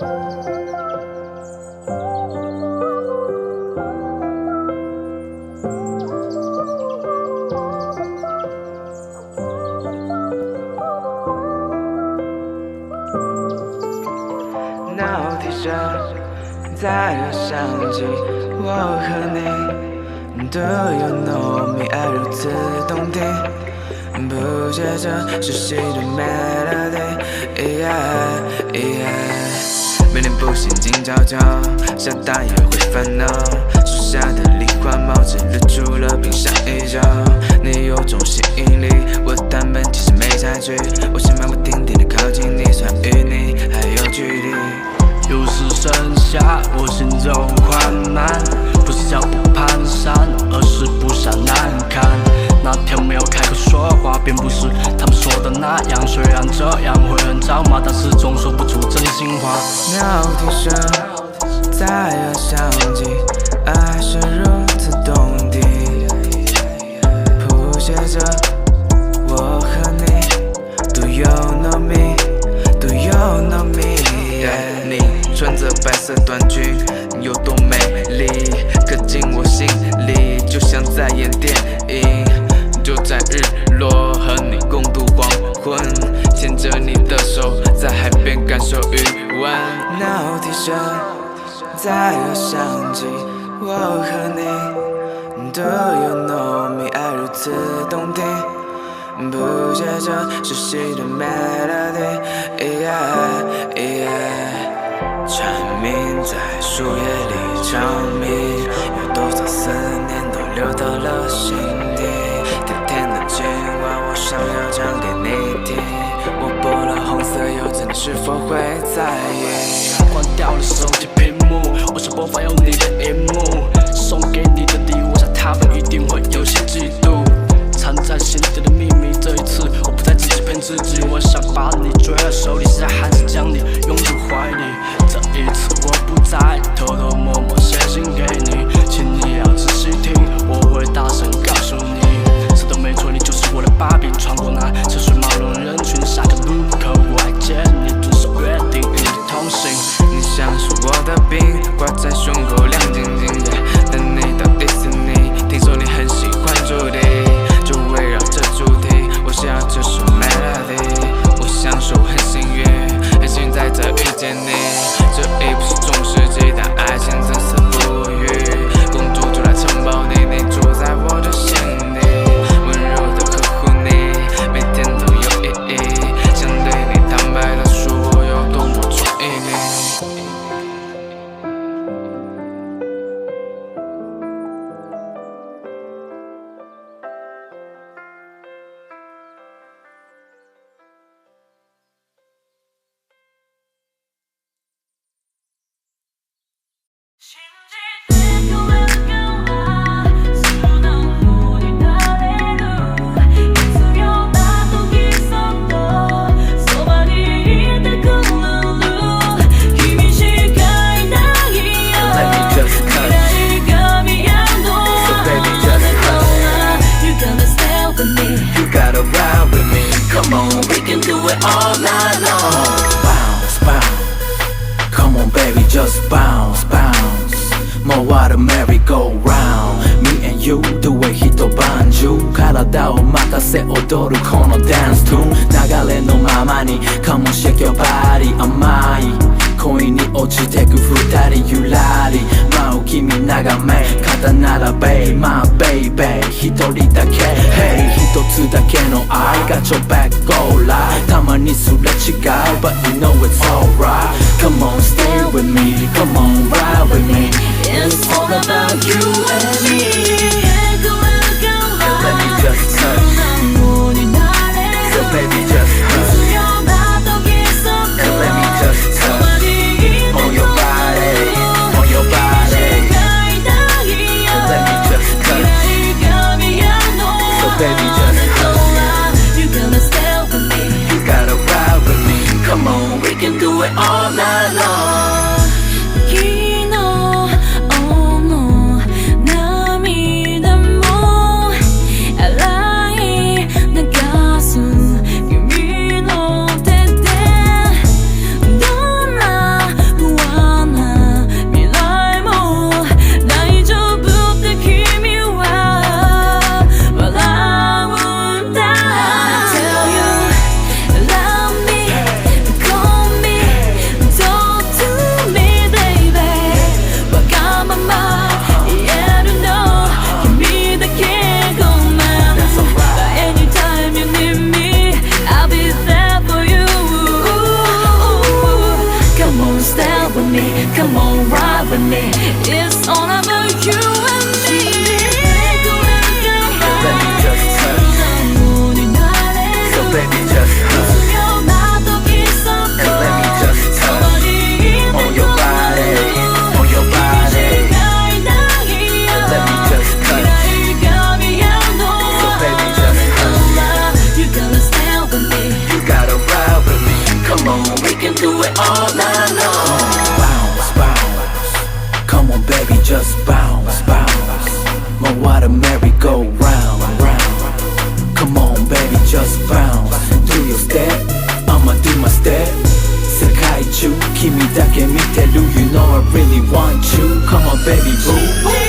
脑提神在我想起我和你。Do you know me？ 爱如此动听，谱写着熟悉的 melody。每天步行静悄悄，下大雨会烦恼。树下的梨花帽子露出了冰上一角。你有种吸引力，我坦白其实没察觉。我想漫不停蹄的靠近你，虽然与你还有距离。又是盛夏，我心中缓慢，不是脚步蹒跚，而是不想难看。那天没有开口说话，并不是他们说的那样。虽然这样会很着麻，但始终说不出真心话。鸟啼声在我想起，爱是如此动听，谱写着我和你。Do you know me? Do you know me? 你穿着白色短裙有多美丽，刻进我心里，就像在演电影。就在日落和你共度黄昏，牵着你的手在海边感受余温。脑提神在我想起我和你。Do you know me？ 爱如此动听，谱写着熟悉的 melody。蝉鸣在树叶里长鸣，有多少思念都流到了心底。甜甜的情话，我想要讲给你听。我拨了红色邮件，你是否会在意？关掉了手机屏幕，我想播放有你的荧幕。送给你的礼物，想他们一定会有些嫉妒。藏在心底的秘密，这一次我不再自己骗自己。我想把你抓在手里，现在还是将你拥入怀里。这一次我不再偷偷摸摸写信给你，请你要仔细听，我会大声告诉你。是的，没错，你就是我的把柄。穿过那车水马龙人群，下个路口我还见你，遵守约定与你同行。你像是我的病，挂在胸口亮晶晶的。但你到迪士尼，听说你很喜欢主题。就围绕着主题，我想要这首 melody。我想说很幸运，很幸运在这遇见你。这已不是中世纪，但爱情真是不渝。公主住在城堡里，你住在我的心里，温柔的呵护你，每天都有意义。想对你坦白的说，我有多么中意你。All night long. Bounce, bounce. Come on, baby, just bounce, bounce. More water merry-go-round. Me and you do it 一晩中。体を任せ踊るこのダンストゥーン。流れのままに Come on, shake your body. 甘い恋に落ちてく二人ゆらり。舞う君眺め肩並べ My baby 一人だけ Hey 一つだけの愛がちょback go live たまにすれ違う But you know it's alright Come on stay with me Come on ride with me It's all about you and me Let me just touch So baby just hush And let me just touch On your body On your body And let me just touch So baby just hush You gonna stay with me You gotta ride with me Come on we can do it all night long me. Come on, ride with me. It's all about you and me. Let me just touch. So baby just touch. And let me just touch on your body, on your body. And let me just touch. So baby just touch. You gotta stand with me. You gotta ride with me. Come on, we can do it all night long. Bounce, bounce. Come on baby, just bounce, bounce. More water merry-go round, round. Come on baby, just bounce. Do your step, I'ma do my step. Sekaichu, kimi dake miteru. You know I really want you. Come on baby boo.